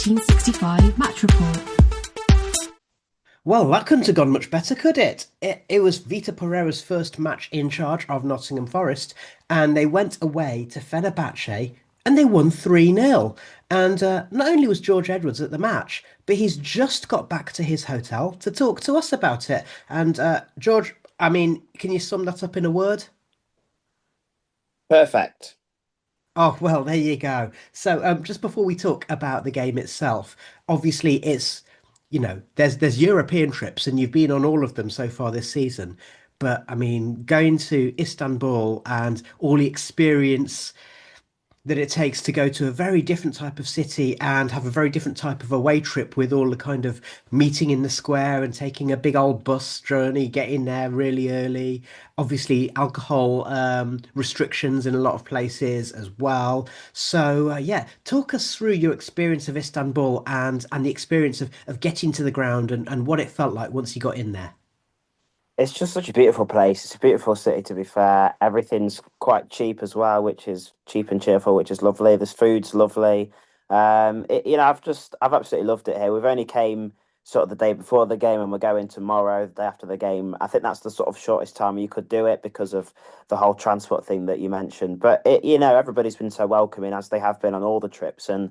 1865 match report. Well, that couldn't have gone much better, could it? It was Vitor Pereira's first match in charge of Nottingham Forest, and they went away to Fenerbahçe and they won 3-0. And not only was George Edwards at the match, but he's just got back to his hotel to talk to us about it. And George, I mean, can you sum that up in a word? Perfect. Oh, well, there you go. So, just before we talk about the game itself, obviously there's European trips and you've been on all of them so far this season. But I mean, going to Istanbul and all the experience that it takes to go to a very different type of city and have a very different type of away trip with all the kind of meeting in the square and taking a big old bus journey, getting there really early. Obviously, alcohol restrictions in a lot of places as well. So, yeah, talk us through your experience of Istanbul and the experience of getting to the ground and what it felt like once you got in there. It's just such a beautiful place. It's a beautiful city, to be fair. Everything's quite cheap as well, which is cheap and cheerful, which is lovely. The food's lovely. I've absolutely loved it here. We've only came sort of the day before the game, and we're going tomorrow, the day after the game. I think that's the sort of shortest time you could do it because of the whole transport thing that you mentioned. But everybody's been so welcoming as they have been on all the trips, and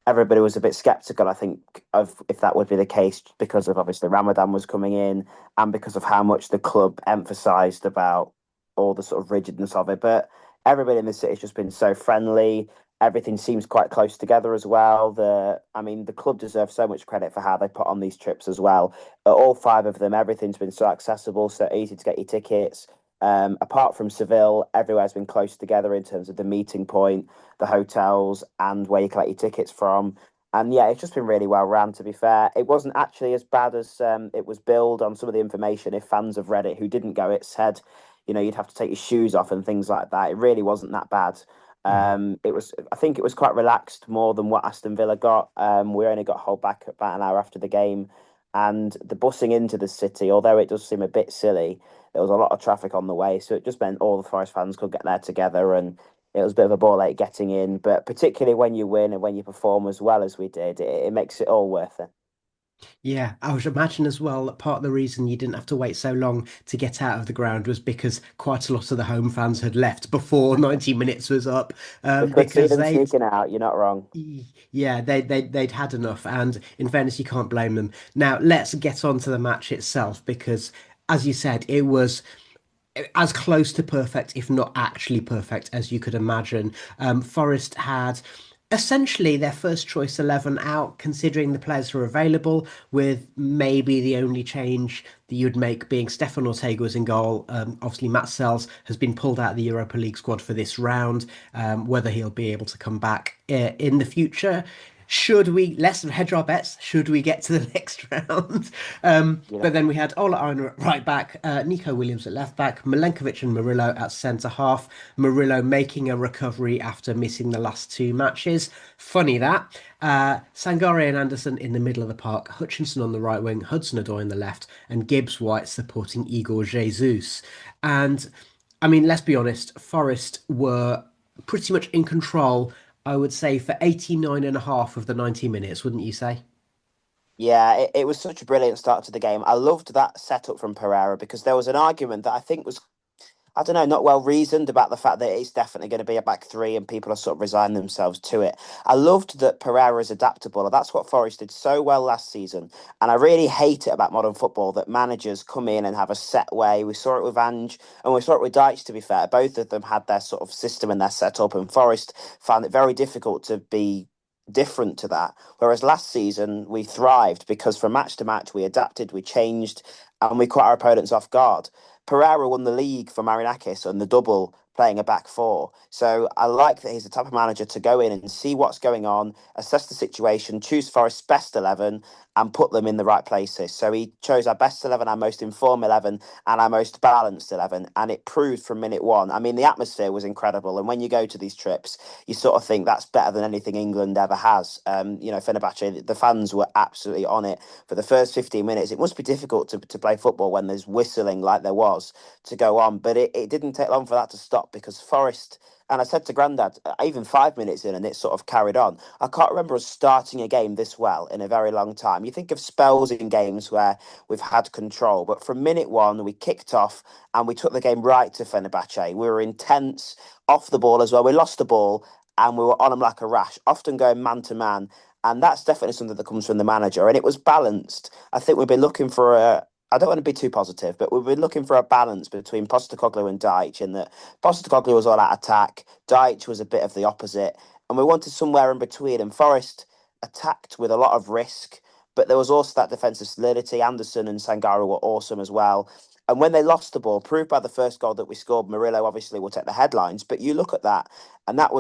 everybody was a bit skeptical, I think, of if that would be the case because of obviously Ramadan was coming in and because of how much the club emphasised about all the sort of rigidness of it. But everybody in the city has just been so friendly. Everything seems quite close together as well. The club deserves so much credit for how they put on these trips as well. All five of them, everything's been so accessible, so easy to get your tickets. Apart from Seville, everywhere's been close together in terms of the meeting point, the hotels, and where you collect your tickets from. And yeah, it's just been really well run, to be fair. It wasn't actually as bad as it was billed on some of the information. If fans have read it who didn't go, it said, you'd have to take your shoes off and things like that. It really wasn't that bad. I think it was quite relaxed more than what Aston Villa got. We only got hold back about an hour after the game. And the bussing into the city, although it does seem a bit silly, there was a lot of traffic on the way. So it just meant all the Forest fans could get there together. And it was a bit of a ball ache getting in. But particularly when you win and when you perform as well as we did, it makes it all worth it. Yeah, I would imagine as well that part of the reason you didn't have to wait so long to get out of the ground was because quite a lot of the home fans had left before 90 minutes was up, We could see because them they'd sneaking out. You're not wrong. yeah, they'd had enough, and in fairness, you can't blame them. Now, let's get on to the match itself because, as you said, it was as close to perfect, if not actually perfect, as you could imagine. Forest had essentially their first choice 11 out, considering the players who are available, with maybe the only change that you'd make being Stefan Ortega was in goal. Obviously, Matt Sells has been pulled out of the Europa League squad for this round. Whether he'll be able to come back in the future. Should we, let's hedge our bets, should we get to the next round? Yeah. But then we had Ola Aina at right back, Nico Williams at left back, Milenkovic and Murillo at centre half. Murillo making a recovery after missing the last two matches. Funny that. Sangare and Anderson in the middle of the park, Hutchinson on the right wing, Hudson-Odoi on the left, and Gibbs White supporting Igor Jesus. And I mean, let's be honest, Forest were pretty much in control, I would say, for 89 and a half of the 90 minutes, wouldn't you say? Yeah, it was such a brilliant start to the game. I loved that setup from Pereira because there was an argument that I think was, I don't know, not well reasoned about the fact that it's definitely going to be a back three and people are sort of resigning themselves to it. I loved that Pereira is adaptable, and that's what Forest did so well last season. And I really hate it about modern football that managers come in and have a set way. We saw it with Ange and we saw it with Deitch, to be fair. Both of them had their sort of system and their setup, and Forest found it very difficult to be different to that. Whereas last season we thrived because from match to match we adapted, we changed, and we caught our opponents off guard. Pereira won the league for Marinakis and the double playing a back four. So I like that he's the type of manager to go in and see what's going on, assess the situation, choose Forest's best 11 and put them in the right places. So he chose our best 11, our most informed 11 and our most balanced 11. And it proved from minute one. I mean, the atmosphere was incredible. And when you go to these trips, you sort of think that's better than anything England ever has. Fenerbahçe, the fans were absolutely on it for the first 15 minutes. It must be difficult to play football when there's whistling like there was to go on. But it didn't take long for that to stop out because Forest, and I said to Grandad, even 5 minutes in, and it sort of carried on. I can't remember us starting a game this well in a very long time. You think of spells in games where we've had control, but from minute one, we kicked off and we took the game right to Fenerbahçe. We were intense, off the ball as well. We lost the ball and we were on them like a rash, often going man to man. And that's definitely something that comes from the manager. And it was balanced. I think we've been looking for I don't want to be too positive, but we've been looking for a balance between Postecoglou and Deitch, in that Postecoglou was all out attack, Deitch was a bit of the opposite, and we wanted somewhere in between. And Forest attacked with a lot of risk, but there was also that defensive solidity. Anderson and Sangaro were awesome as well. And when they lost the ball, proved by the first goal that we scored, Murillo obviously will take the headlines. But you look at that, and it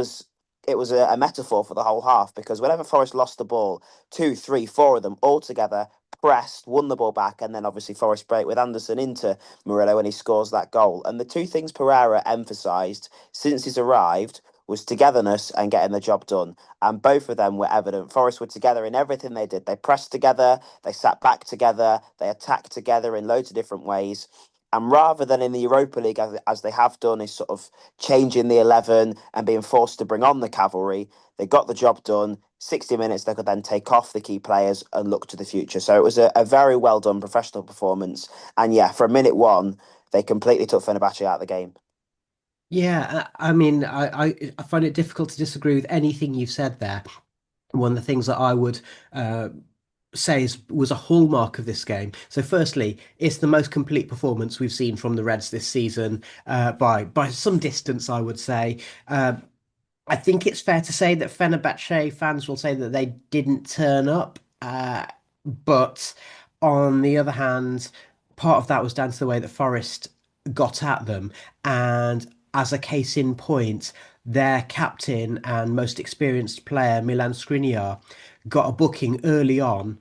was a metaphor for the whole half, because whenever Forest lost the ball, two, three, four of them all together pressed, won the ball back, and then obviously Forest break with Anderson into Murillo and he scores that goal. And the two things Pereira emphasised since he's arrived was togetherness and getting the job done. And both of them were evident. Forest were together in everything they did. They pressed together, they sat back together, they attacked together in loads of different ways. And rather than in the Europa League, as they have done, is sort of changing the 11 and being forced to bring on the cavalry, they got the job done. 60 minutes, they could then take off the key players and look to the future. So it was a very well done professional performance. And yeah, for minute one, they completely took Fenerbahce out of the game. Yeah, I mean, I find it difficult to disagree with anything you've said there. One of the things that I would uh, say was a hallmark of this game. So, firstly, it's the most complete performance we've seen from the Reds this season, by some distance, I would say. I think it's fair to say that Fenerbahce fans will say that they didn't turn up. But on the other hand, part of that was down to the way that Forest got at them. And as a case in point, their captain and most experienced player, Milan Skriniar, got a booking early on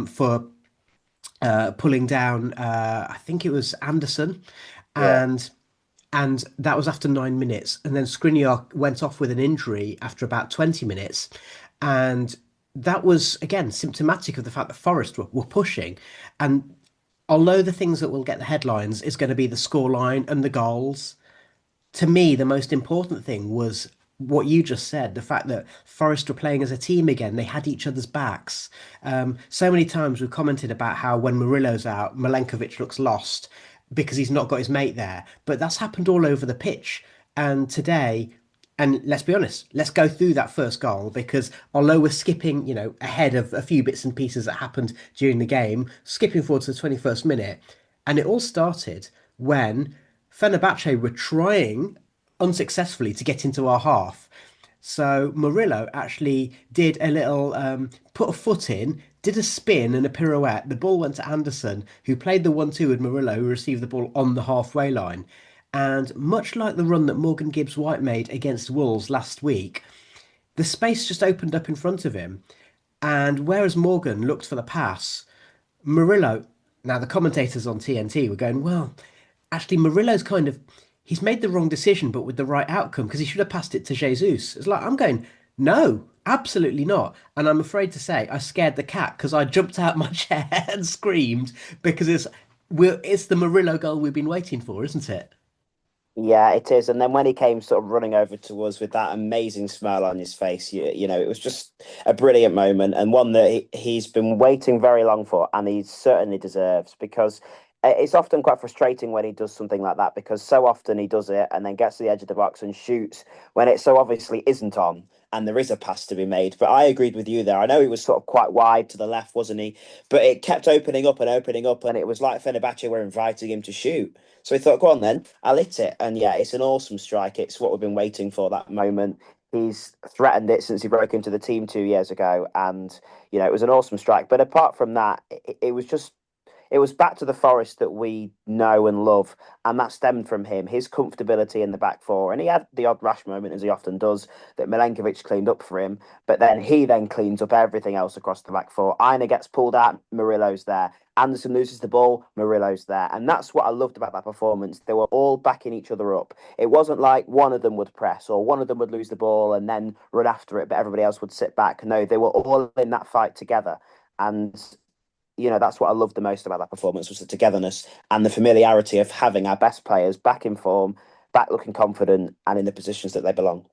for pulling down, I think it was Anderson. Yeah. And that was after 9 minutes. And then Skriniar went off with an injury after about 20 minutes. And that was, again, symptomatic of the fact that Forest were pushing. And although the things that will get the headlines is going to be the scoreline and the goals, to me, the most important thing was what you just said, the fact that Forest were playing as a team again. They had each other's backs. So many times we've commented about how when Murillo's out, Milenkovic looks lost because he's not got his mate there. But that's happened all over the pitch. And today, and let's be honest, let's go through that first goal because although we're skipping, ahead of a few bits and pieces that happened during the game, skipping forward to the 21st minute, and it all started when Fenerbahce were trying unsuccessfully to get into our half. So Murillo actually did a little put a foot in, did a spin and a pirouette. The ball went to Anderson, who played the 1-2 with Murillo, who received the ball on the halfway line. And much like the run that Morgan Gibbs White made against Wolves last week, the space just opened up in front of him. And whereas Morgan looked for the pass, Murillo, now the commentators on TNT were going, well, actually Murillo's he's made the wrong decision, but with the right outcome because he should have passed it to Jesus. It's like I'm going, no, absolutely not. And I'm afraid to say I scared the cat because I jumped out my chair and screamed because it's the Murillo goal we've been waiting for, isn't it? Yeah, it is. And then when he came sort of running over to us with that amazing smile on his face, it was just a brilliant moment and one that he's been waiting very long for, and he certainly deserves, because it's often quite frustrating when he does something like that, because so often he does it and then gets to the edge of the box and shoots when it so obviously isn't on and there is a pass to be made. But I agreed with you there. I know he was sort of quite wide to the left, wasn't he? But it kept opening up, and it was like Fenerbahce were inviting him to shoot. So he thought, go on then, I'll hit it. And yeah, it's an awesome strike. It's what we've been waiting for, that moment. He's threatened it since he broke into the team 2 years ago. And, it was an awesome strike. But apart from that, it was just it was back to the Forest that we know and love, and that stemmed from him, his comfortability in the back four. And he had the odd rash moment, as he often does, that Milenkovic cleaned up for him, but then he then cleans up everything else across the back four. Aina gets pulled out, Murillo's there. Anderson loses the ball, Murillo's there. And that's what I loved about that performance. They were all backing each other up. It wasn't like one of them would press or one of them would lose the ball and then run after it, but everybody else would sit back. No, they were all in that fight together. And that's what I loved the most about that performance, was the togetherness and the familiarity of having our best players back in form, back looking confident and in the positions that they belong.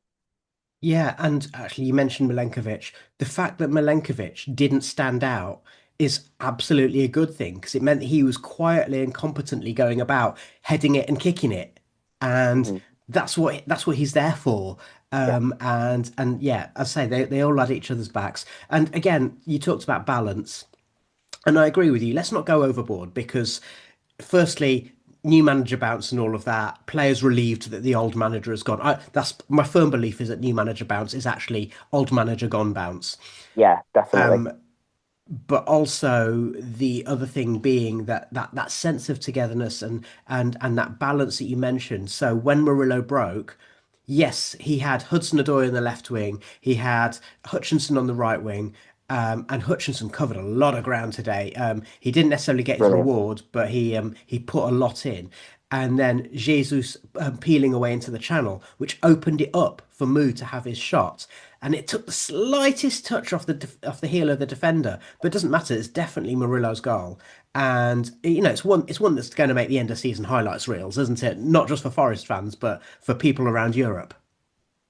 Yeah, and actually, you mentioned Milenkovic. The fact that Milenkovic didn't stand out is absolutely a good thing because it meant that he was quietly and competently going about heading it and kicking it, and Hmm. that's what he's there for. Yeah, And yeah, as I say, they all had each other's backs. And again, you talked about balance. And I agree with you. Let's not go overboard because, firstly, new manager bounce and all of that. Players relieved that the old manager has gone. That's my firm belief is that new manager bounce is actually old manager gone bounce. yeah, definitely. But also the other thing being that sense of togetherness and that balance that you mentioned. So when Murillo broke, yes, he had Hudson-Odoi on the left wing, he had Hutchinson on the right wing, and Hutchinson covered a lot of ground today. He didn't necessarily get his Brilliant. reward, but he put a lot in. And then Jesus peeling away into the channel, which opened it up for Mu to have his shot. And it took the slightest touch off the heel of the defender, but it doesn't matter. It's definitely Murillo's goal, and it's one that's going to make the end of season highlights reels, isn't it? Not just for Forest fans, but for people around Europe.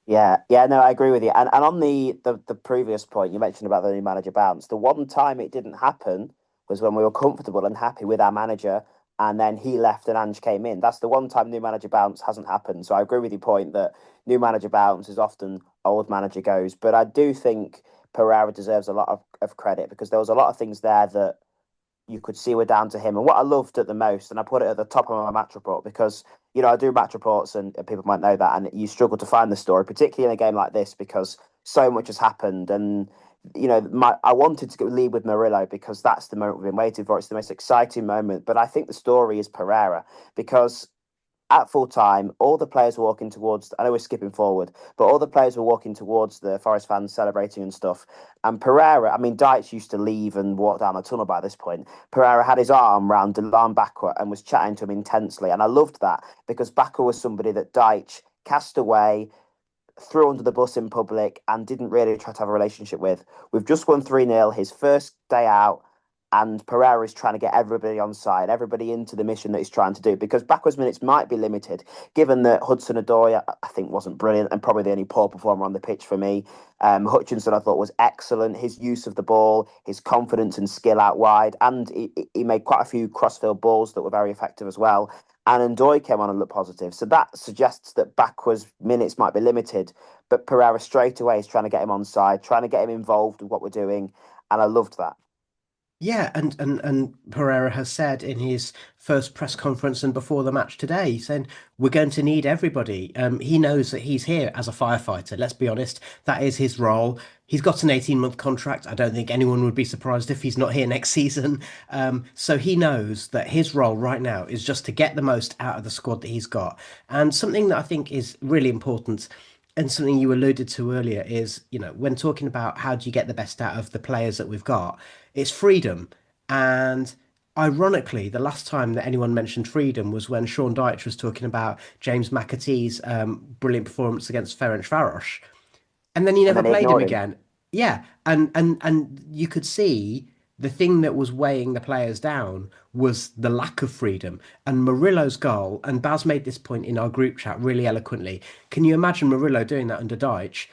Yeah, yeah, no, I agree with you. And on the previous point you mentioned about the new manager bounce, the one time it didn't happen was when we were comfortable and happy with our manager, and then he left and Ange came in. That's the one time new manager bounce hasn't happened. So I agree with your point that new manager bounce is often old manager goes. But I do think Pereira deserves a lot of credit because there was a lot of things there that you could see were down to him. And what I loved at the most, and I put it at the top of my match report because, I do match reports and people might know that, and you struggle to find the story, particularly in a game like this because so much has happened. And, I wanted to lead with Murillo because that's the moment we've been waiting for. It's the most exciting moment. But I think the story is Pereira because at full time, all the players were walking towards. I know we're skipping forward, but all the players were walking towards the Forest fans, celebrating and stuff. And Pereira, I mean, Deitch used to leave and walk down the tunnel by this point. Pereira had his arm round Delan Bakwa and was chatting to him intensely. And I loved that because Bakwa was somebody that Deitch cast away, threw under the bus in public, and didn't really try to have a relationship with. We've just won 3-0, his first day out, and Pereira is trying to get everybody on side, everybody into the mission that he's trying to do, because backwards minutes might be limited, given that Hudson-Odoi, I think, wasn't brilliant and probably the only poor performer on the pitch for me. Hutchinson, I thought, was excellent. His use of the ball, his confidence and skill out wide, and he made quite a few crossfield balls that were very effective as well. And Ndoye came on and looked positive. So that suggests that backwards minutes might be limited, but Pereira straight away is trying to get him on side, trying to get him involved with what we're doing. And I loved that. Yeah, and Pereira has said in his first press conference and before the match today, he's saying we're going to need everybody. He knows that he's here as a firefighter. Let's be honest, that is his role. He's got an 18-month contract. I don't think anyone would be surprised if he's not here next season. So he knows that his role right now is just to get the most out of the squad that he's got. And something that I think is really important and something you alluded to earlier is, when talking about how do you get the best out of the players that we've got, it's freedom. And ironically, the last time that anyone mentioned freedom was when Sean Dyche was talking about James McAtee's brilliant performance against Ferencvaros, and then he And never then he played him ignored him. again. Yeah, and you could see the thing that was weighing the players down was the lack of freedom. And Murillo's goal, and Baz made this point in our group chat really eloquently. Can you imagine Murillo doing that under Deitch?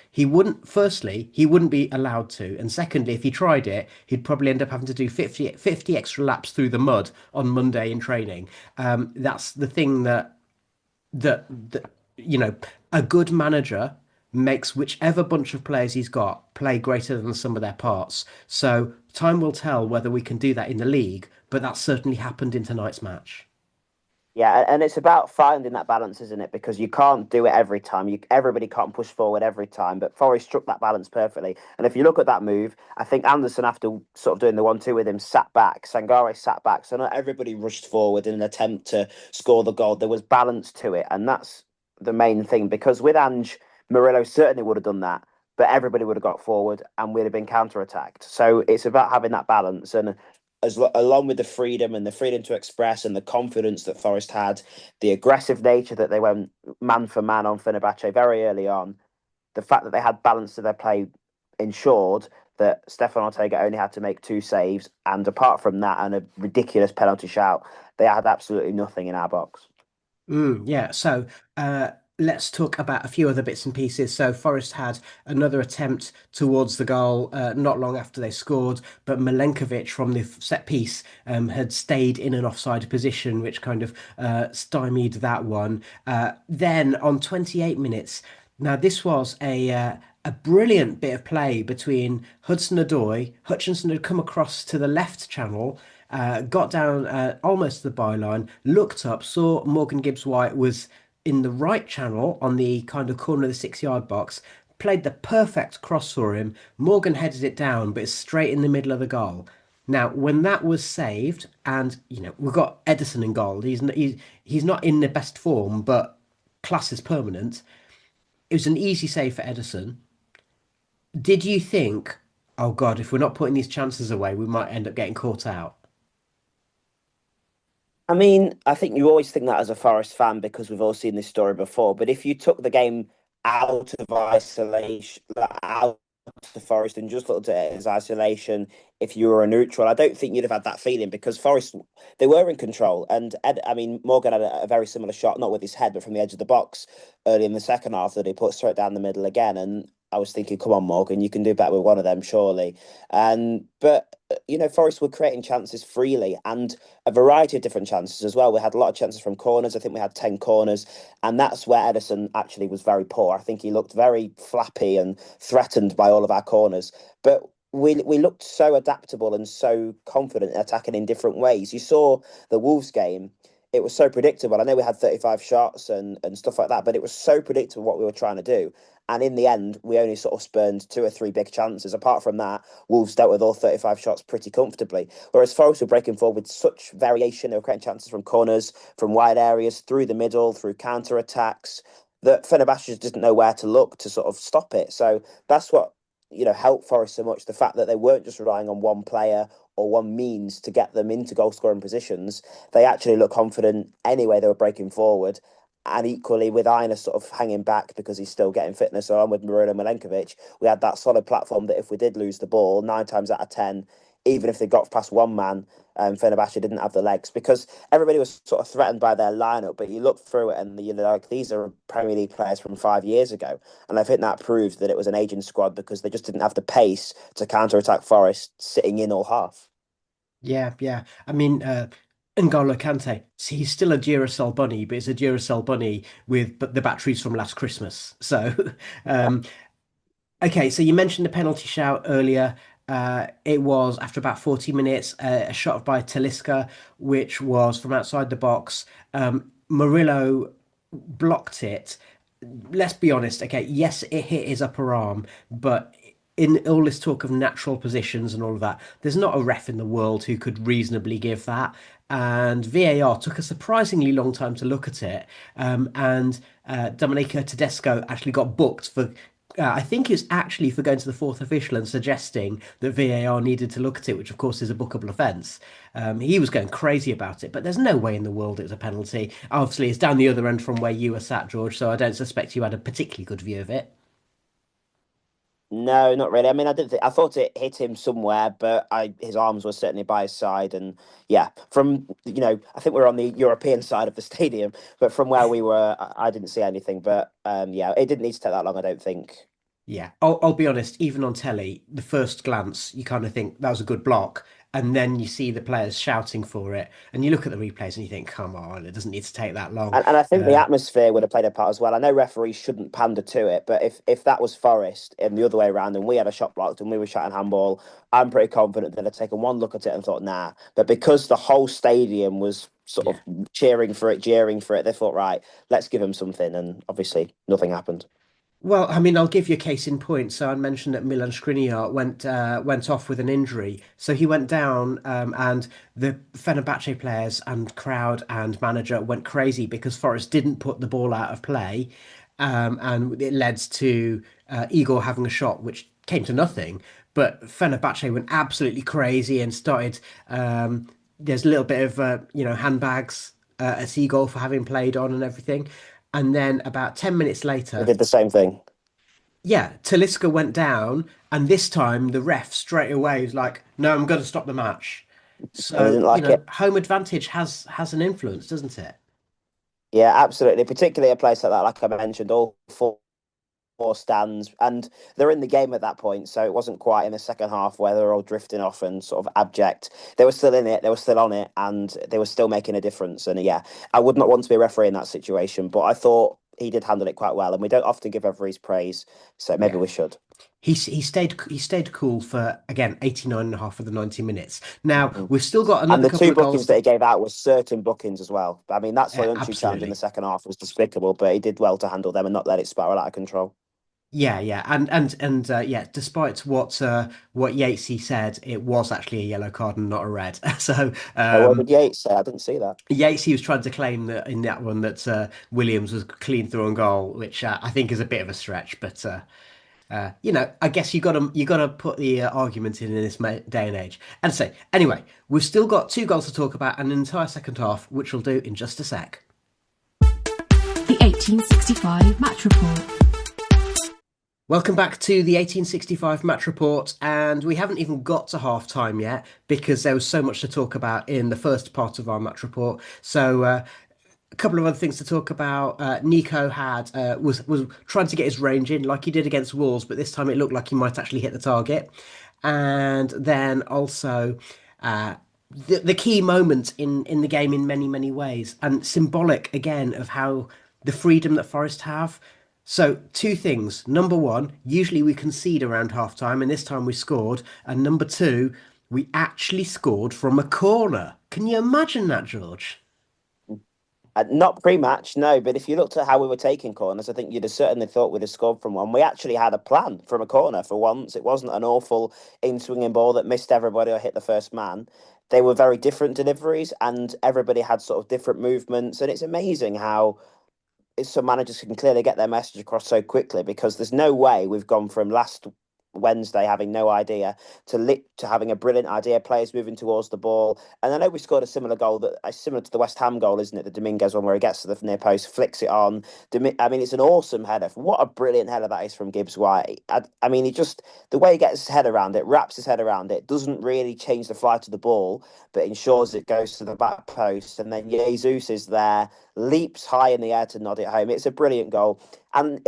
Firstly, he wouldn't be allowed to. And secondly, if he tried it, he'd probably end up having to do 50 extra laps through the mud on Monday in training. That's the thing that you know a good manager makes whichever bunch of players he's got play greater than the sum of their parts. So time will tell whether we can do that in the league, but that certainly happened in tonight's match. Yeah, and it's about finding that balance, isn't it? Because you can't do it every time. Everybody can't push forward every time. But Forest struck that balance perfectly. And if you look at that move, I think Anderson, after sort of doing the 1-2 with him, sat back. Sangare sat back. So not everybody rushed forward in an attempt to score the goal. There was balance to it, and that's the main thing. Because with Ange, Murillo certainly would have done that, but everybody would have got forward and we'd have been counter-attacked. So it's about having that balance. And along with the freedom to express and the confidence that Forest had, the aggressive nature that they went man for man on Fenerbahçe very early on, the fact that they had balance to their play ensured that Stefan Ortega only had to make 2 saves, and apart from that and a ridiculous penalty shout, they had absolutely nothing in our box. Yeah, so uh, let's talk about a few other bits and pieces. So Forest had another attempt towards the goal not long after they scored, but Milenkovic from the set piece had stayed in an offside position, which kind of stymied that one. Then on 28 minutes, now this was a brilliant bit of play between Hudson-Odoi. Hutchinson had come across to the left channel, got down almost to the byline, looked up, saw Morgan Gibbs-White was in the right channel on the kind of corner of the 6 yard box, played the perfect cross for him. Morgan headed it down, but it's straight in the middle of the goal. Now, when that was saved, and we've got Edison in goal. He's not in the best form, but class is permanent. It was an easy save for Edison. Did you think, oh God, if we're not putting these chances away, we might end up getting caught out? I mean, I think you always think that as a Forest fan because we've all seen this story before. But if you took the game out of isolation, like, out of Forest and just looked at it as isolation, if you were a neutral, I don't think you'd have had that feeling because Forest, they were in control. And I mean, Morgan had a very similar shot, not with his head, but from the edge of the box early in the second half that he put straight down the middle again. And I was thinking, come on, Morgan, you can do better with one of them, surely. And but Forest were creating chances freely and a variety of different chances as well. We had a lot of chances from corners. I think we had 10 corners, and that's where Edison actually was very poor. I think he looked very flappy and threatened by all of our corners. But we looked so adaptable and so confident in attacking in different ways. You saw the Wolves game. It was so predictable. I know we had 35 shots and stuff like that, but it was so predictable what we were trying to do. And in the end, we only sort of spurned two or three big chances. Apart from that, Wolves dealt with all 35 shots pretty comfortably. Whereas Forest were breaking forward with such variation. They were creating chances from corners, from wide areas, through the middle, through counter attacks, that Fenerbahçe just didn't know where to look to sort of stop it. So that's what, helped Forest so much. The fact that they weren't just relying on one player or one means to get them into goal scoring positions. They actually looked confident anyway. They were breaking forward. And equally, with Aina sort of hanging back because he's still getting fitness on with Marino Milenkovic, we had that solid platform that if we did lose the ball, 9 times out of 10, even if they got past one man, Fenerbahce didn't have the legs because everybody was sort of threatened by their lineup. But you look through it and like these are Premier League players from 5 years ago, and I think that proved that it was an aging squad because they just didn't have the pace to counter attack Forest sitting in all half. Yeah, yeah. I mean, N'Golo Kante, see, he's still a Duracell bunny, but it's a Duracell bunny with but the batteries from last Christmas. So, um, okay, so you mentioned the penalty shout earlier. It was after about 40 minutes, a shot by Talisca, which was from outside the box. Murillo blocked it. Let's be honest, okay, yes, it hit his upper arm, but in all this talk of natural positions and all of that, there's not a ref in the world who could reasonably give that. And VAR took a surprisingly long time to look at it. And Dominica Tedesco actually got booked for I think it's actually for going to the fourth official and suggesting that VAR needed to look at it, which of course is a bookable offence. He was going crazy about it, but there's no way in the world it's a penalty. Obviously, it's down the other end from where you were sat, George, so I don't suspect you had a particularly good view of it. No, not really. I mean, I didn't think I thought it hit him somewhere, but his arms were certainly by his side, and yeah, from I think we are on the European side of the stadium, but from where we were, I didn't see anything. But yeah, it didn't need to take that long, I don't think. Yeah, I'll be honest, even on telly, the first glance, you kind of think that was a good block. And then you see the players shouting for it, and you look at the replays and you think, come on, it doesn't need to take that long. And I think the Uh, atmosphere would have played a part as well. I know referees shouldn't pander to it, but if that was Forest and the other way around and we had a shot blocked and we were shouting handball, I'm pretty confident that I'd taken one look at it and thought, nah. But because the whole stadium was sort of yeah. cheering for it, jeering for it, they thought, right, let's give him something. And obviously nothing happened. Well, I mean, I'll give you a case in point. So I mentioned that Milan Skriniar went off with an injury, so he went down, and the Fenerbahce players and crowd and manager went crazy because Forest didn't put the ball out of play, and it led to Igor having a shot which came to nothing. But Fenerbahce went absolutely crazy and started. There's a little bit of handbags at Igor for having played on and everything. And then about 10 minutes They later, did the same thing. yeah, Talisca went down, and this time the ref straight away was like, "No, I'm going to stop the match." And they So, didn't like it. home advantage has an influence, doesn't it? Yeah, absolutely. Particularly a place like that, like I mentioned, all four stands, and they're in the game at that point. So it wasn't quite in the second half where they were all drifting off and sort of abject. They were still in it, they were still on it, and they were still making a difference. And yeah, I would not want to be a referee in that situation, but I thought he did handle it quite well. And we don't often give referees praise, so maybe Yeah. we should. He stayed cool for again 89 and a half of the 90 minutes. Now Mhm. we've still got And another the couple two of goals bookings that to he gave out were certain bookings as well. I mean, that Soyuncu challenge in the absolutely. second half was despicable, but he did well to handle them and not let it spiral out of control. Yeah, yeah, and yeah, despite what Yatesy said, it was actually a yellow card and not a red. So Oh, what did Yates say? I didn't see that. Yatesy was trying to claim that in that one that Williams was clean through on goal, which I think is a bit of a stretch. But I guess you got to put the argument in this day and age. And so anyway, we've still got two goals to talk about and an entire second half, which we'll do in just a sec. The 1865 match report. Welcome back to the 1865 match report, and we haven't even got to half time yet because there was so much to talk about in the first part of our match report. So a couple of other things to talk about. Nico had was trying to get his range in like he did against Wolves, but this time it looked like he might actually hit the target. And then also uh, the key moment in the game in many ways, and symbolic again of how the freedom that Forest have. So two things. Number one, usually we concede around half time, and this time we scored. And number two, we actually scored from a corner. Can you imagine that, George? Not pre-match, no. But if you looked at how we were taking corners, I think you'd have certainly thought we'd have scored from one. We actually had a plan from a corner for once. It wasn't an awful in-swinging ball that missed everybody or hit the first man. They were very different deliveries, and everybody had sort of different movements. And it's amazing how some managers can clearly get their message across so quickly because there's no way we've gone from last Wednesday having no idea to having a brilliant idea, players moving towards the ball. And I know we scored a similar goal that similar to the West Ham goal, isn't it? The Dominguez one where he gets to the near post, flicks it on. I mean, it's an awesome header. What a brilliant header that is from Gibbs White. I mean, he just the way he gets his head around it, wraps his head around it, doesn't really change the flight of the ball, but ensures it goes to the back post. And then Jesus is there, leaps high in the air to nod it home. It's a brilliant goal. And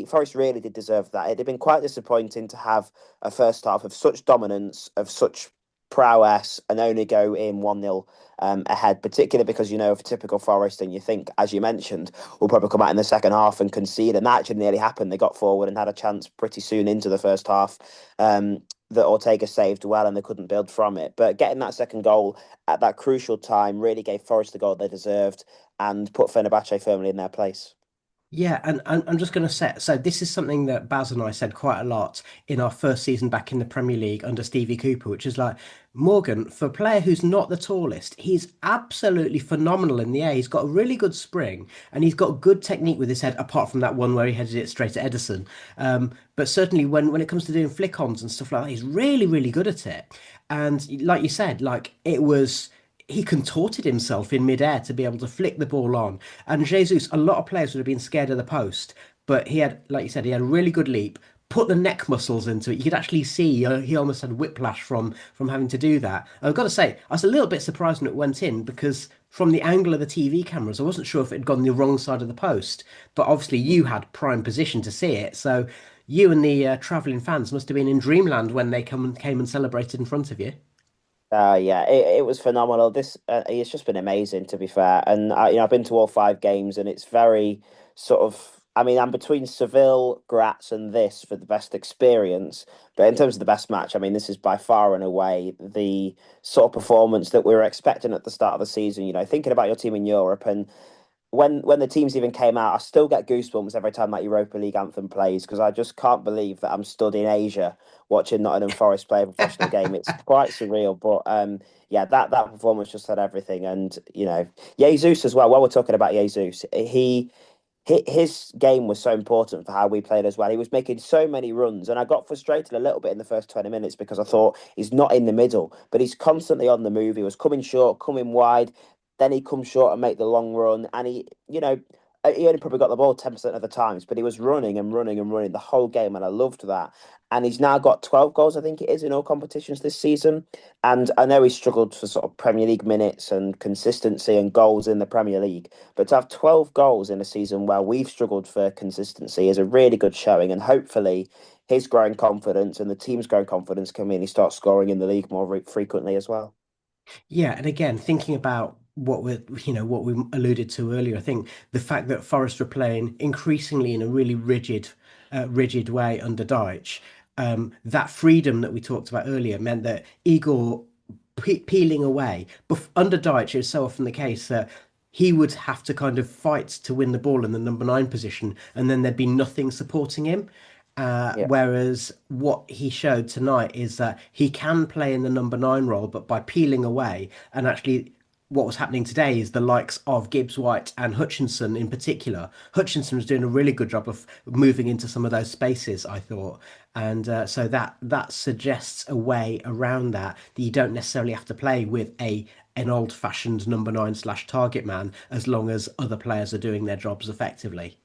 Forest really did deserve that. It had been quite disappointing to have a first half of such dominance, of such prowess, and only go in 1-0 ahead, particularly because, of a typical Forest, and you think, as you mentioned, we'll probably come out in the second half and concede. And that actually nearly happened. They got forward and had a chance pretty soon into the first half. That Ortega saved well and they couldn't build from it. But getting that second goal at that crucial time really gave Forest the goal they deserved and put Fenerbahçe firmly in their place. Yeah, and I'm just going to say, so this is something that Baz and I said quite a lot in our first season back in the Premier League under Stevie Cooper, which is like, Morgan, for a player who's not the tallest, he's absolutely phenomenal in the air. He's got a really good spring and he's got good technique with his head, apart from that one where he headed it straight at Edison. But certainly when it comes to doing flick-ons and stuff like that, he's really good at it. And like you said, like it was he contorted himself in midair to be able to flick the ball on. And Jesus, a lot of players would have been scared of the post, but he had, like you said, he had a really good leap. Put the neck muscles into it. You could actually see he almost had whiplash from having to do that. I've got to say, I was a little bit surprised when it went in because from the angle of the TV cameras, I wasn't sure if it had gone the wrong side of the post. But obviously, you had prime position to see it, so you and the travelling fans must have been in dreamland when they came and celebrated in front of you. Yeah, it was phenomenal. It's just been amazing to be fair. And I've been to all five games, and it's very sort of. I mean, I'm between Seville, Graz, and this for the best experience. But in terms of the best match, I mean, this is by far and away the sort of performance that we were expecting at the start of the season. Thinking about your team in Europe and when the teams even came out, I still get goosebumps every time that Europa League anthem plays because I just can't believe that I'm stood in Asia watching Nottingham Forest play a professional game. It's quite surreal, but yeah, that performance just had everything, and Jesus as well. While we're talking about Jesus, his game was so important for how we played as well. He was making so many runs, and I got frustrated a little bit in the first 20 minutes because I thought he's not in the middle, but he's constantly on the move. He was coming short, coming wide, then he comes short and make the long run. And he, he only probably got the ball 10% of the times, but he was running and running and running the whole game, and I loved that. And he's now got 12 goals, I think it is, in all competitions this season. And I know he struggled for sort of Premier League minutes and consistency and goals in the Premier League, but to have 12 goals in a season where we've struggled for consistency is a really good showing. And hopefully his growing confidence and the team's growing confidence can mean he starts scoring in the league more frequently as well. Yeah, and again, thinking about what we alluded to earlier, I think the fact that Forest were playing increasingly in a really rigid way under Deitch, that freedom that we talked about earlier meant that Igor peeling away. But under Deitch, it's so often the case that he would have to kind of fight to win the ball in the number nine position, and then there'd be nothing supporting him. Yeah. Whereas what he showed tonight is that he can play in the number nine role, but by peeling away, and actually what was happening today is the likes of Gibbs White and Hutchinson in particular. Hutchinson was doing a really good job of moving into some of those spaces, I thought. And so that suggests a way around that you don't necessarily have to play with a an old-fashioned number nine slash target man as long as other players are doing their jobs effectively.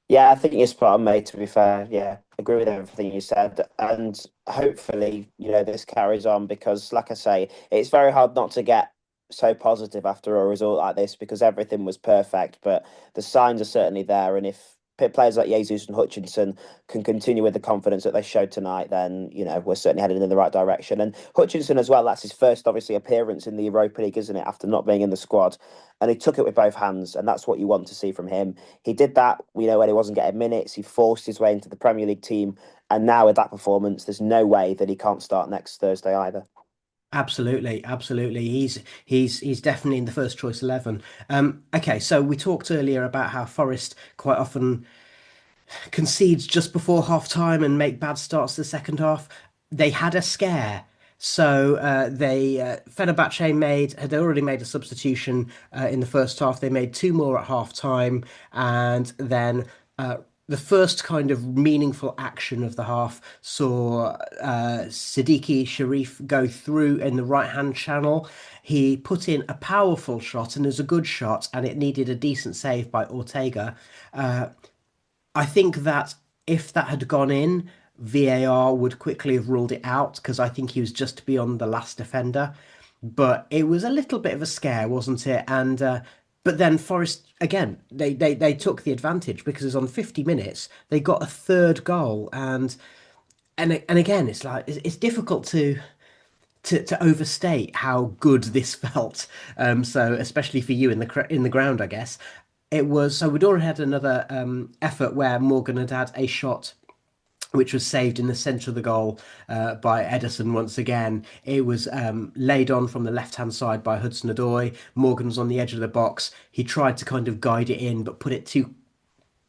Yeah, I think you're spot on, mate, to be fair. Yeah, agree with everything you said. And hopefully, this carries on because, like I say, it's very hard not to get so positive after a result like this because everything was perfect. But the signs are certainly there. And if players like Jesus and Hutchinson can continue with the confidence that they showed tonight, then, we're certainly headed in the right direction. And Hutchinson as well, that's his first, obviously, appearance in the Europa League, isn't it, after not being in the squad? And he took it with both hands. And that's what you want to see from him. He did that, when he wasn't getting minutes. He forced his way into the Premier League team. And now with that performance, there's no way that he can't start next Thursday either. Absolutely, absolutely. He's definitely in the first choice 11. Okay, so we talked earlier about how Forest quite often concedes just before half time and make bad starts to the second half. They had a scare. So they Fenerbahçe had already made a substitution in the first half. They made two more at half time, and then the first kind of meaningful action of the half saw Siddiqui Sharif go through in the right hand channel. He put in a powerful shot, and it was a good shot, and it needed a decent save by Ortega. I think that if that had gone in, VAR would quickly have ruled it out because I think he was just beyond the last defender. But it was a little bit of a scare, wasn't it? And but then Forest again, they took the advantage because it was on 50 minutes. They got a third goal, and again, it's like it's difficult to overstate how good this felt. So especially for you in the ground, I guess it was. So we'd already had another effort where Morgan had had a shot which was saved in the centre of the goal by Edison once again. It was laid on from the left-hand side by Hudson-Odoi. Morgan was on the edge of the box. He tried to kind of guide it in, but put it too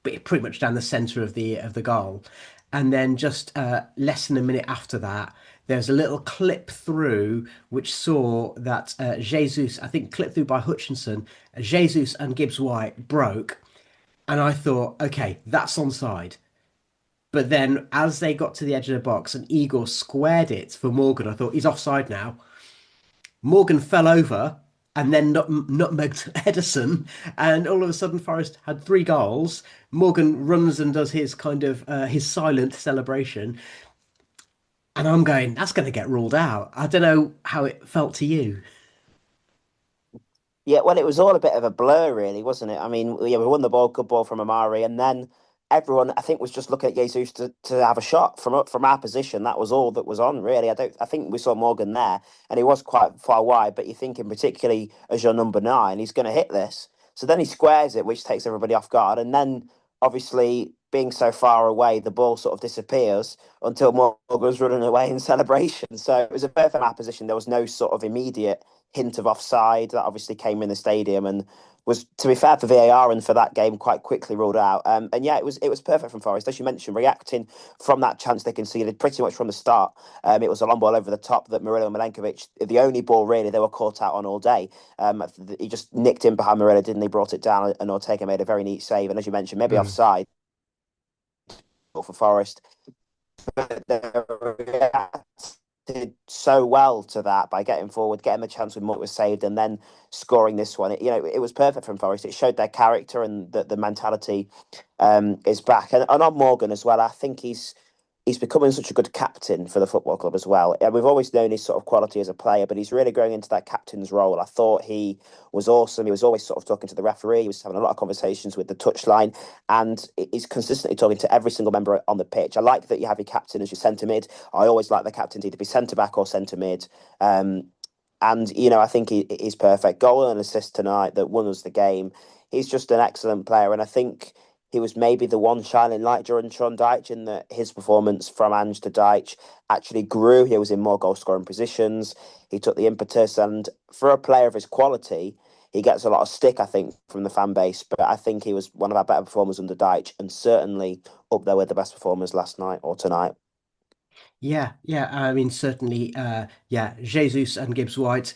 pretty much down the centre of the goal. And then just less than a minute after that, there's a little clip through which saw that Jesus, I think clipped through by Hutchinson, Jesus and Gibbs White broke. And I thought, okay, that's onside. But then as they got to the edge of the box and Igor squared it for Morgan, I thought he's offside now. Morgan fell over and then nutmegged Edison, and all of a sudden Forest had three goals. Morgan runs and does his kind of his silent celebration, and I'm going, that's going to get ruled out. I don't know how it felt to you. Yeah, well, it was all a bit of a blur, really, wasn't it? I mean, yeah, we won the ball, good ball from Amari, and then everyone, I think, was just looking at Jesus to have a shot from our position. That was all that was on, really. I think we saw Morgan there, and he was quite far wide. But you're thinking, particularly as your number nine, he's going to hit this. So then he squares it, which takes everybody off guard, and then obviously being so far away, the ball sort of disappears until Morgan's running away in celebration. So it was a perfect map position. There was no sort of immediate hint of offside that obviously came in the stadium and was, to be fair for VAR and for that game, quite quickly ruled out. And yeah, it was perfect from Forest, as you mentioned, reacting from that chance they conceded pretty much from the start. It was a long ball over the top that Murillo and Milenkovic, the only ball really they were caught out on all day. He just nicked in behind Murillo, didn't he? Brought it down, and Ortega made a very neat save. And as you mentioned, maybe Mm. offside for Forest. But so well to that by getting forward, getting the chance when Mutt was saved, and then scoring this one. It was perfect from Forest. It showed their character and that the mentality is back. And on Morgan as well, I think he's becoming such a good captain for the football club as well. And we've always known his sort of quality as a player, but he's really growing into that captain's role. I thought he was awesome. He was always sort of talking to the referee. He was having a lot of conversations with the touchline, and he's consistently talking to every single member on the pitch. I like that you have your captain as your centre mid. I always like the captain to either be centre back or centre mid. And I think he's perfect. Goal and assist tonight that won us the game. He's just an excellent player, and I think he was maybe the one shining light during Sean Dyche in that his performance from Ange to Dyche actually grew. He was in more goal scoring positions. He took the impetus, and for a player of his quality, he gets a lot of stick, I think, from the fan base. But I think he was one of our better performers under Dyche, and certainly up there with the best performers last night or tonight. Yeah, yeah. I mean, certainly, yeah. Jesus and Gibbs White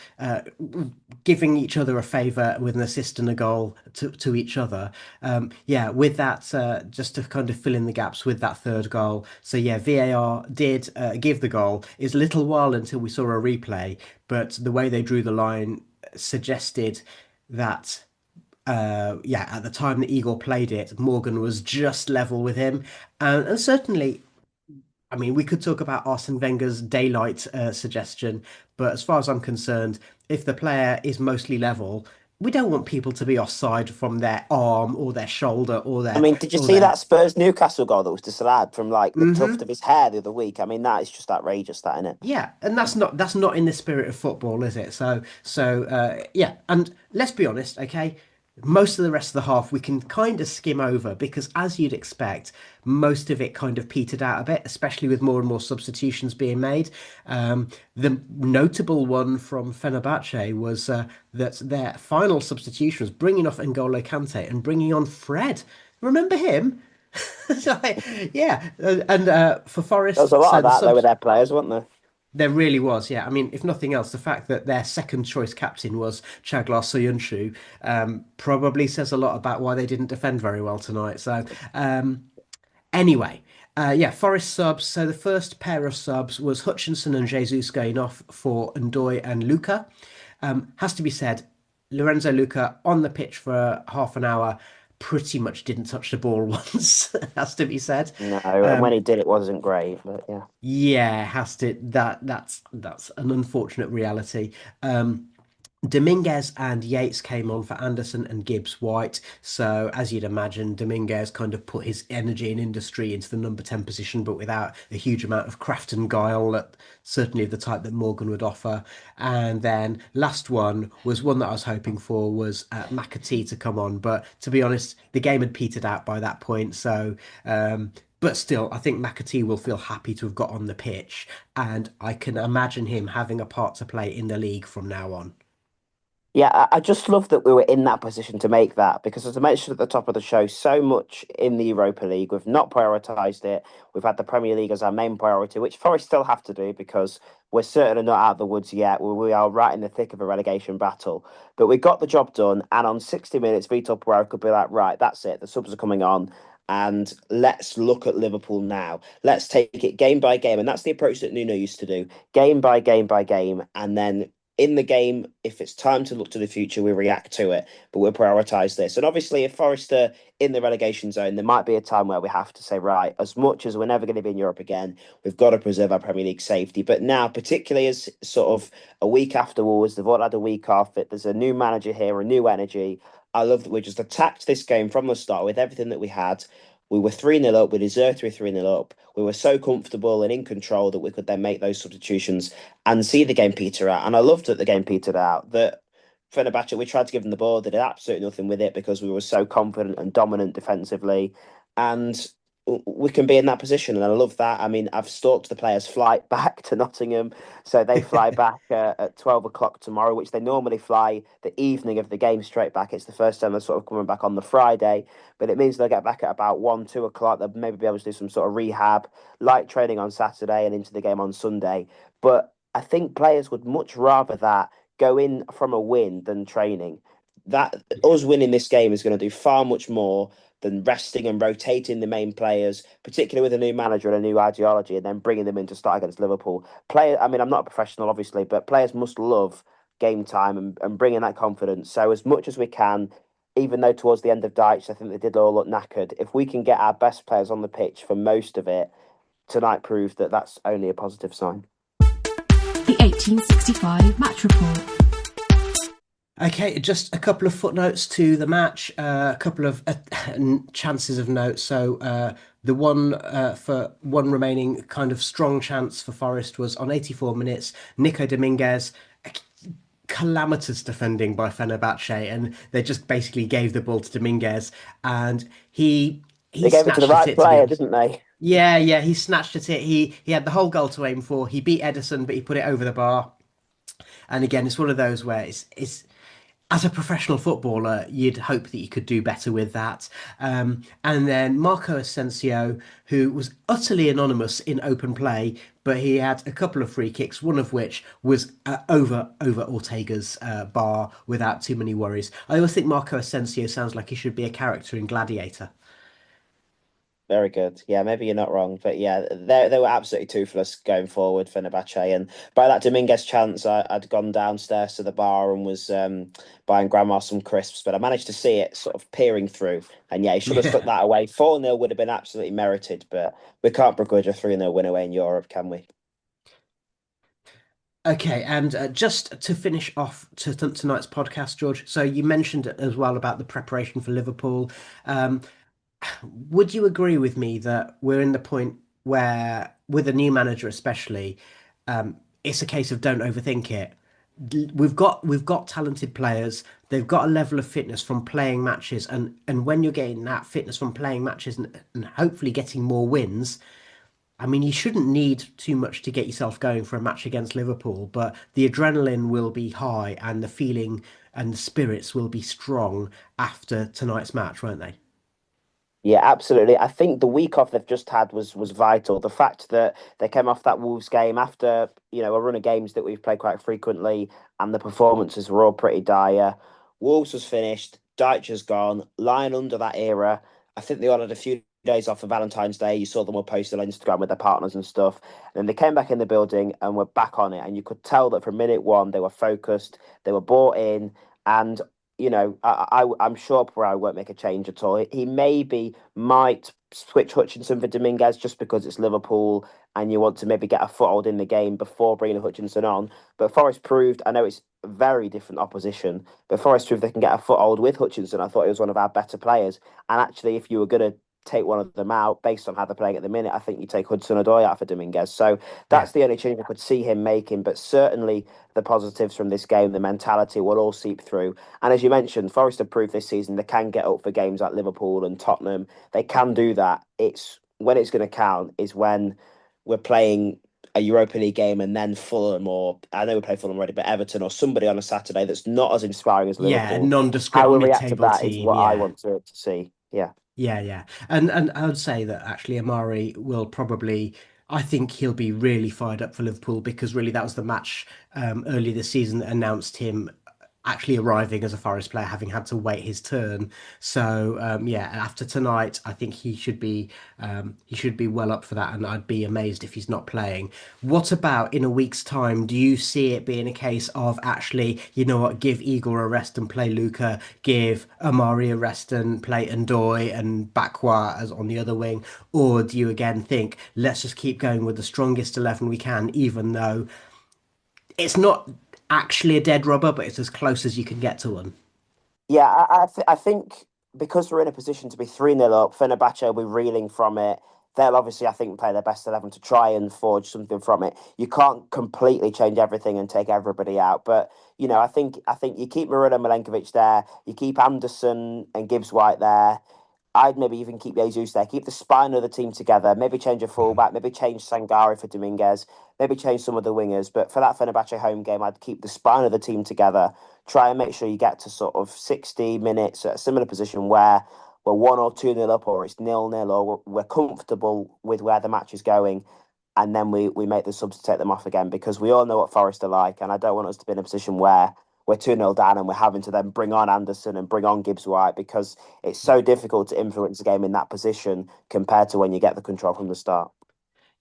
giving each other a favour with an assist and a goal to each other. Yeah, with that, just to kind of fill in the gaps with that third goal. So yeah, VAR did give the goal. It's a little while until we saw a replay, but the way they drew the line suggested that. Yeah, at the time that Igor played it, Morgan was just level with him, and certainly I mean, we could talk about Arsene Wenger's daylight suggestion, but as far as I'm concerned, if the player is mostly level, we don't want people to be offside from their arm or their shoulder or I their mean, did you or see their. that Spurs Newcastle goal that was disallowed from like the tuft Mhm. of his hair the other week? I mean, that is just outrageous, that, isn't it? Yeah, and that's not in the spirit of football, is it? So yeah, and let's be honest, okay? Most of the rest of the half we can kind of skim over because, as you'd expect, most of it kind of petered out a bit, especially with more and more substitutions being made. The notable one from Fenerbahçe was that their final substitution was bringing off N'Golo Kante and bringing on Fred. Remember him? So, yeah, and for There was Forest, a lot so of the that though with subs. their players, wasn't there? There really was, yeah. I mean, if nothing else, the fact that their second choice captain was Çağlar Söyüncü probably says a lot about why they didn't defend very well tonight. So, anyway, yeah, Forest subs. So the first pair of subs was Hutchinson and Jesus going off for Ndoye and Luca. Has to be said, Lorenzo Luca on the pitch for half an hour pretty much didn't touch the ball once. Has to be said. No, and when he did, it wasn't great, but yeah. Yeah, has to that's an unfortunate reality. Dominguez and Yates came on for Anderson and Gibbs White. So, as you'd imagine, Dominguez kind of put his energy and industry into the number 10 position, but without a huge amount of craft and guile, that certainly of the type that Morgan would offer. And then last one was one that I was hoping for was McAtee to come on. But to be honest, the game had petered out by that point. So, but still, I think McAtee will feel happy to have got on the pitch, and I can imagine him having a part to play in the league from now on. Yeah, I just love that we were in that position to make that because, as I mentioned at the top of the show, so much in the Europa League. We've not prioritised it. We've had the Premier League as our main priority, which Forest still have to do because we're certainly not out of the woods yet. We are right in the thick of a relegation battle. But we got the job done, and on 60 minutes, Vitor Pereira could be like, right, that's it. The subs are coming on. And let's look at Liverpool now. Let's take it game by game. And that's the approach that Nuno used to do game by game by game. And then in the game, if it's time to look to the future, we react to it, but we'll prioritise this. And obviously, if Forest are in the relegation zone, there might be a time where we have to say, right, as much as we're never going to be in Europe again, we've got to preserve our Premier League safety. But now, particularly as sort of a week afterwards, they've all had a week off, there's a new manager here, a new energy. I love that we just attacked this game from the start with everything that we had. We were 3-0 up. We deserved to be 3-0 up. We were so comfortable and in control that we could then make those substitutions and see the game peter out. And I loved that the game petered out. That Fenerbahce, we tried to give them the ball, they did absolutely nothing with it because we were so confident and dominant defensively. And we can be in that position. And I love that. I mean, I've stalked the players' flight back to Nottingham. So they fly back at 12 o'clock tomorrow, which they normally fly the evening of the game straight back. It's the first time they're sort of coming back on the Friday. But it means they'll get back at about 1, 2 o'clock. They'll maybe be able to do some sort of rehab, light training on Saturday and into the game on Sunday. But I think players would much rather that go in from a win than training. that us winning this game is going to do far much more than resting and rotating the main players, particularly with a new manager and a new ideology, and then bringing them in to start against Liverpool. I mean, I'm not a professional, obviously, but players must love game time and bringing that confidence. So as much as we can, even though towards the end of Dyche, I think they did all look knackered, if we can get our best players on the pitch for most of it, tonight proved that that's only a positive sign. The 1865 match report. Okay, just a couple of footnotes to the match, a couple of chances of note. So the one for one remaining kind of strong chance for Forest was on 84 minutes. Nico Dominguez, calamitous defending by Fenerbahçe, and they just basically gave the ball to Dominguez, and he They gave it to the snatched at right it, to be player, honest. didn't they? Yeah, yeah, he snatched at it. He had the whole goal to aim for. He beat Edison, but he put it over the bar. And again, it's one of those where it's as a professional footballer, you'd hope that you could do better with that. And then Marco Asensio, who was utterly anonymous in open play, but he had a couple of free kicks, one of which was over Ortega's bar without too many worries. I always think Marco Asensio sounds like he should be a character in Gladiator. Very good. Yeah, maybe you're not wrong, but yeah, they were absolutely toothless going forward for Fenerbahce. And by that Dominguez chance, I'd gone downstairs to the bar and was buying Grandma some crisps, but I managed to see it sort of peering through. And yeah, he should have stuck Yeah. that away. 4-0 would have been absolutely merited, but we can't begrudge a 3-0 win away in Europe, can we? Okay, and just to finish off tonight's podcast, George. So you mentioned as well about the preparation for Liverpool. Um, would you agree with me that we're in the point where, with a new manager especially, it's a case of don't overthink it. We've got talented players. They've got a level of fitness from playing matches, and when you're getting that fitness from playing matches and hopefully getting more wins, I mean, you shouldn't need too much to get yourself going for a match against Liverpool, but the adrenaline will be high and the feeling and the spirits will be strong after tonight's match, won't they? Yeah, absolutely. I think the week off they've just had was vital. The fact that they came off that Wolves game after, a run of games that we've played quite frequently and the performances were all pretty dire. Wolves was finished, Dyche has gone, lying under that era. I think they all had a few days off for Valentine's Day. You saw them all posted on Instagram with their partners and stuff. And then they came back in the building and were back on it. And you could tell that from minute one, they were focused, they were bought in. And I'm sure Pereira won't make a change at all. He might switch Hutchinson for Dominguez just because it's Liverpool and you want to maybe get a foothold in the game before bringing Hutchinson on. But Forest proved, I know it's very different opposition, but Forest proved they can get a foothold with Hutchinson. I thought he was one of our better players. And actually, if you were going to take one of them out based on how they're playing at the minute, I think you take Hudson-Odoi out for Dominguez. So Yeah. that's the only change I could see him making. But certainly the positives from this game, the mentality will all seep through. And as you mentioned, Forest have proved this season they can get up for games like Liverpool and Tottenham. They can do that. It's when it's going to count is when we're playing a Europa League game and then Fulham, or I know we play Fulham already, but Everton or somebody on a Saturday that's not as inspiring as Yeah, Liverpool. nondescript How we react to mid-table that is team. what I Yeah. want to see. Yeah. Yeah, yeah. And I would say that actually Amari will probably, I think he'll be really fired up for Liverpool because really that was the match earlier this season that announced him actually arriving as a Forest player, having had to wait his turn. So yeah, after tonight, I think he should be well up for that, and I'd be amazed if he's not playing. What about in a week's time? Do you see it being a case of actually, you know what, give Igor a rest and play Luca, give Amari a rest and play Ndoye and Bakwa as on the other wing, or do you again think let's just keep going with the strongest 11 we can, even though it's not actually a dead rubber, but it's as close as you can get to one. Yeah, I think because we're in a position to be 3-0 up, Fenerbahce will be reeling from it. They'll obviously, I think, play their best 11 to try and forge something from it. You can't completely change everything and take everybody out. But, I think you keep Marilla Milenkovic there, you keep Anderson and Gibbs White there. I'd maybe even keep Jesus there, keep the spine of the team together, maybe change a fullback, maybe change Sangari for Dominguez, maybe change some of the wingers. But for that Fenerbahce home game, I'd keep the spine of the team together, try and make sure you get to sort of 60 minutes at a similar position where we're 1 or 2 nil up or it's 0-0 or we're comfortable with where the match is going. And then we make the subs to take them off again because we all know what Forest are like. And I don't want us to be in a position where we're 2-0 down and we're having to then bring on Anderson and bring on Gibbs White because it's so difficult to influence the game in that position compared to when you get the control from the start.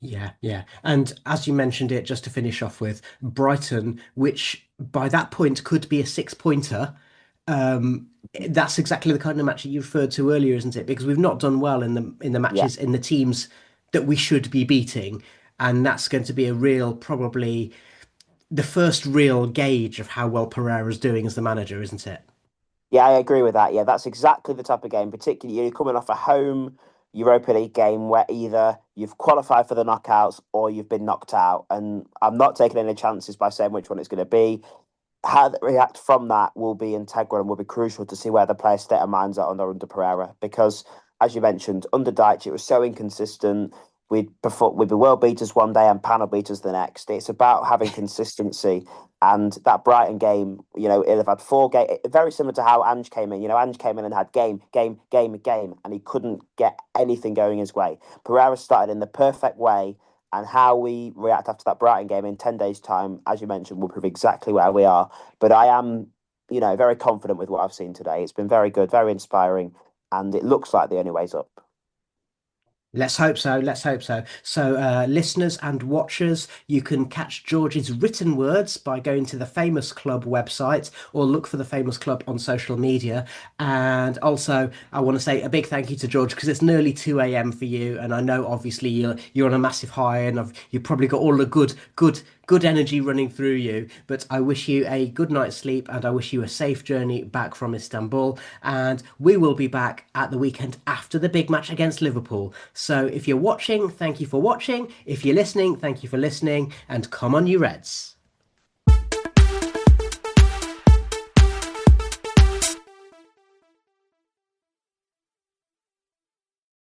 Yeah, yeah. And as you mentioned it, just to finish off with Brighton, which by that point could be a six-pointer. Um, that's exactly the kind of match that you referred to earlier, isn't it? Because we've not done well in the Yeah. matches in the teams that we should be beating, and that's going to be a real, probably the first real gauge of how well Pereira's doing as the manager, isn't it? Yeah, I agree with that. Yeah, that's exactly the type of game, particularly you're coming off a home Europa League game where either you've qualified for the knockouts or you've been knocked out. And I'm not taking any chances by saying which one it's going to be. How they react from that will be integral and will be crucial to see where the players' state of minds are under Pereira. Because, as you mentioned, under Deitch, it was so inconsistent. We'd be world beaters one day and panel beaters the next. It's about having consistency. And that Brighton game, he'll have had four game, very similar to how Ange came in. Ange came in and had game, game, game, game, and he couldn't get anything going his way. Pereira started in the perfect way, and how we react after that Brighton game in 10 days' time, as you mentioned, will prove exactly where we are. But I am, very confident with what I've seen today. It's been very good, very inspiring, and it looks like the only way's up. Let's hope so. Let's hope so. So, listeners and watchers, you can catch George's written words by going to the Famous Club website or look for the Famous Club on social media. And also, I want to say a big thank you to George because it's nearly 2 a.m. for you, and I know obviously you're on a massive high, and you've probably got all the good energy running through you. But I wish you a good night's sleep, and I wish you a safe journey back from Istanbul. And we will be back at the weekend after the big match against Liverpool. So if you're watching, thank you for watching. If you're listening, thank you for listening. And come on, you Reds.